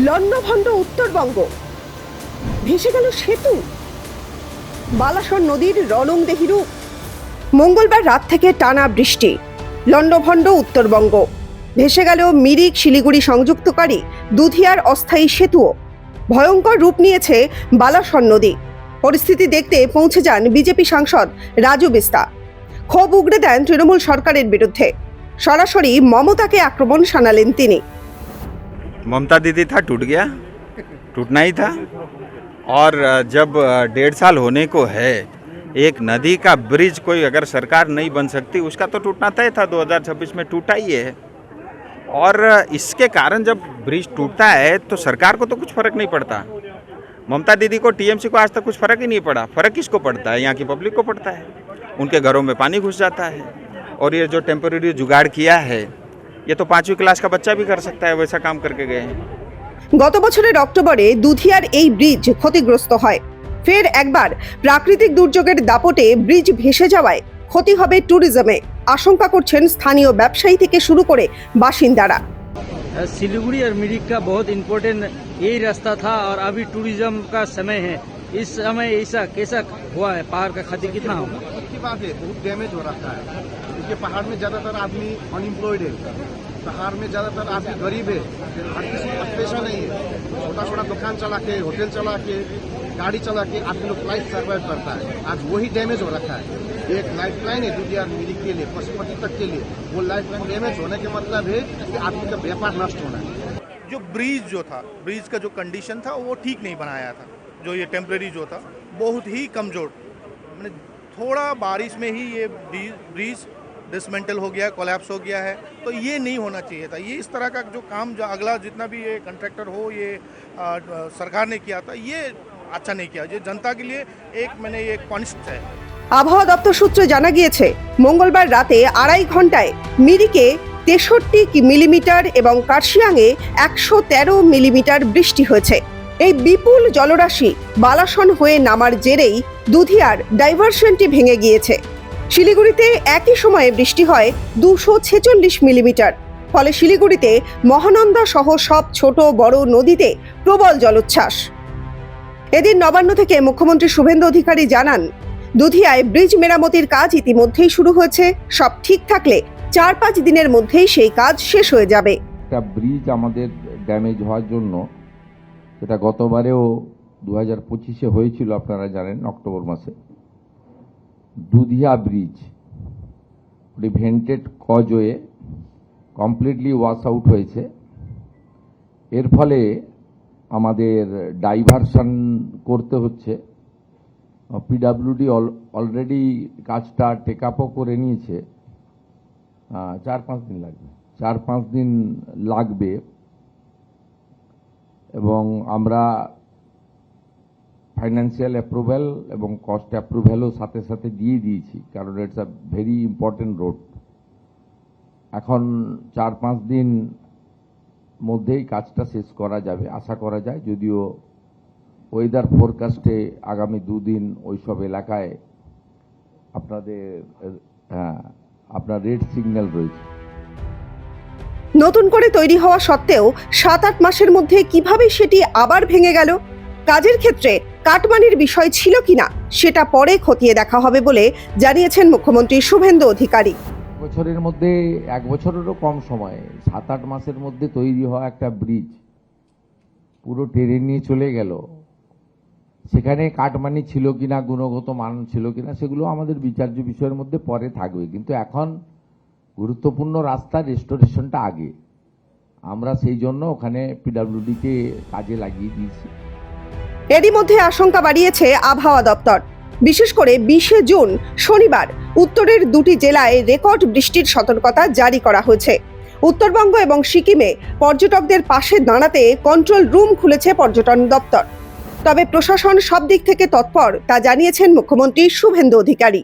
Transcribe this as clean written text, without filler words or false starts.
লন্ডভন্ড উত্তরবঙ্গ, ভেসে গেল সেতু, বালাসন নদীর রণংদেহী রূপ। মঙ্গলবার রাত থেকে টানা বৃষ্টি, লন্ডভন্ড উত্তরবঙ্গ, ভেসে গেল মিরিক শিলিগুড়ি সংযুক্তকারী দুধিয়ার অস্থায়ী সেতুও। ভয়ঙ্কর রূপ নিয়েছে বালাসন নদী। পরিস্থিতি দেখতে পৌঁছে যান বিজেপি সাংসদ রাজু বিস্তা। ক্ষোভ উগড়ে দেন তৃণমূল সরকারের বিরুদ্ধে। সরাসরি মমতাকে আক্রমণ শানালেন তিনি। ममता दीदी था, टूट गया, टूटना ही था। और जब 1.5 साल होने को है, एक नदी का ब्रिज कोई अगर सरकार नहीं बन सकती, उसका तो टूटना तय था। 2026 में टूटा ही है। और इसके कारण जब ब्रिज टूटता है तो सरकार को तो कुछ फर्क नहीं पड़ता। ममता दीदी को, टीएमसी को आज तक कुछ फर्क ही नहीं पड़ा। फर्क किसको पड़ता है? यहाँ की पब्लिक को पड़ता है। उनके घरों में पानी घुस जाता है। और ये जो टेम्परेरी जुगाड़ किया है, ये तो 5वीं क्लास का बच्चा भी कर सकता है, वैसा काम करके गए हैं। গত বছরের অক্টোবরে দুধিয়ার এই ব্রিজ ক্ষতিগ্রস্ত হয়। ফের একবার প্রাকৃতিক দুর্যোগের দাপটে ব্রিজ ভেসে যাওয়ায় ক্ষতি হবে ট্যুরিজমে, আশঙ্কা করছেন স্থানীয় ব্যবসায়ী থেকে শুরু করে বাসিন্দারা। सिलीगुड़ी और मिरिक का बहुत इम्पोर्टेंट यही रास्ता था और अभी टूरिज्म का समय है। इस समय ऐसा कैसा हुआ है? पहाड़ का क्षति कितना होगा? की बात है, बहुत डैमेज हो रखा है। क्योंकि पहाड़ में ज्यादातर आदमी अनएम्प्लॉयड है, पहाड़ में ज्यादातर आदमी गरीब है, हर किसी का पैसा नहीं है। छोटा छोटा दुकान चला के, होटल चला के, गाड़ी चला के आदमी लोग लाइफ सर्वाइव करता है। आज वही डैमेज हो रखा है। एक लाइफ लाइन है दुधिया मिरिक के लिए, पशुपति तक के लिए। वो लाइफ लाइन डैमेज होने के मतलब है कि आदमी का व्यापार नष्ट होना है। जो ब्रिज जो था, ब्रिज का जो कंडीशन था वो ठीक नहीं बनाया था। जो ये टेम्परेरी जो था बहुत ही कमज़ोर, मैंने थोड़ा बारिश में ही ये ब्रिज डिसमेंटल हो गया, कोलैप्स हो गया है। तो ये नहीं होना चाहिए था। ये इस तरह का जो काम जो अगला जितना भी ये कॉन्ट्रैक्टर हो, ये सरकार ने किया था, ये अच्छा नहीं किया। ये जनता के लिए मैंने एक पनिश्ड है। আবহাওয়া দপ্তর সূত্রে জানা গিয়েছে, মঙ্গলবার রাতে 2.5 ঘন্টায় মিরিকে 63 মিলিমিটার এবং কার্শিয়াংয়ে 113 মিলিমিটার বৃষ্টি হয়েছে। এই বিপুল জলরাশি বালাসন হয়ে নামার জেরেই দুধিয়ার ডাইভারশনটি ভেঙে গিয়েছে। শিলিগুড়িতে একই সময়ে বৃষ্টি হয় 246 মিলিমিটার। ফলে শিলিগুড়িতে মহানন্দা সহ সব ছোট বড় নদীতে প্রবল জলোচ্ছ্বাস। এদিন নবান্ন থেকে মুখ্যমন্ত্রী শুভেন্দু অধিকারী জানান, দুধিয়ায় ব্রিজ মেরামতির কাজ ইতিমধ্যেই শুরু হয়েছে। সব ঠিক থাকলে 4-5 দিনের মধ্যেই সেই কাজ শেষ হয়ে যাবে। একটা ব্রিজ আমাদের ড্যামেজ হওয়ার জন্য, সেটা গতবারেও 2025-এ হয়েছিল, আপনারা জানেন, অক্টোবর মাসে। Dudhia bridge vented causeway completely wash out হয়েছে। এর ফলে আমাদের ডাইভারশন করতে হচ্ছে। পিডাব্লিউডি অলরেডি কাজটা টেক আপও করে নিয়েছে। 4-5 দিন লাগবে, 4-5 দিন লাগবে। এবং আমরা ফাইন্যান্সিয়াল অ্যাপ্রুভ্যাল এবং কস্ট অ্যাপ্রুভ্যালও সাথে সাথে দিয়ে দিয়েছি, কারণ it's a very important road. এখন 4-5 দিন মধ্যেই কাজটা শেষ করা যাবে আশা করা যায়, যদিও ওয়েদার ফোরকাস্টে আগামী 2 দিন ওইসব এলাকায় আপনার রেড সিগন্যাল রয়েছে। নতুন করে তৈরি হওয়া সত্ত্বেও 7-8 মাসের মধ্যে কিভাবে সেটি আবার ভেঙে গেল? কাজের ক্ষেত্রে কাটমানির বিষয় ছিল কিনা সেটা পরে খতিয়ে দেখা হবে বলে জানিয়েছেন মুখ্যমন্ত্রী শুভেন্দু অধিকারী। বছরের মধ্যে 1 বছরেরও কম সময়ে 7-8 মাসের মধ্যে তৈরি হওয়া একটা ব্রিজ পুরো টেনে নিয়ে চলে গেল। সেখানে কাটমানি ছিল কিনা, গুণগত মান ছিল কিনা, সেগুলো আমাদের বিচার্য বিষয়ের মধ্যে পরে থাকবে। কিন্তু এখন গুরুত্বপূর্ণ রাস্তা রেস্টোরেশনটা আগে। আমরা সেই জন্য ওখানে পিডাব্লিউডিকে কাজে লাগিয়ে দিয়েছি। এরই মধ্যে আশঙ্কা বাড়িয়েছে আবহাওয়া দপ্তর। বিশেষ করে 20শে জুন শনিবার উত্তরের 2টি জেলায় রেকর্ড বৃষ্টির সতর্কতা জারি করা হয়েছে। উত্তরবঙ্গ এবং সিকিমে পর্যটকদের পাশে দাঁড়াতে কন্ট্রোল রুম খুলেছে পর্যটন দপ্তর। তবে প্রশাসন সব দিক থেকে তৎপর, তা জানিয়েছেন মুখ্যমন্ত্রী শুভেন্দু অধিকারী।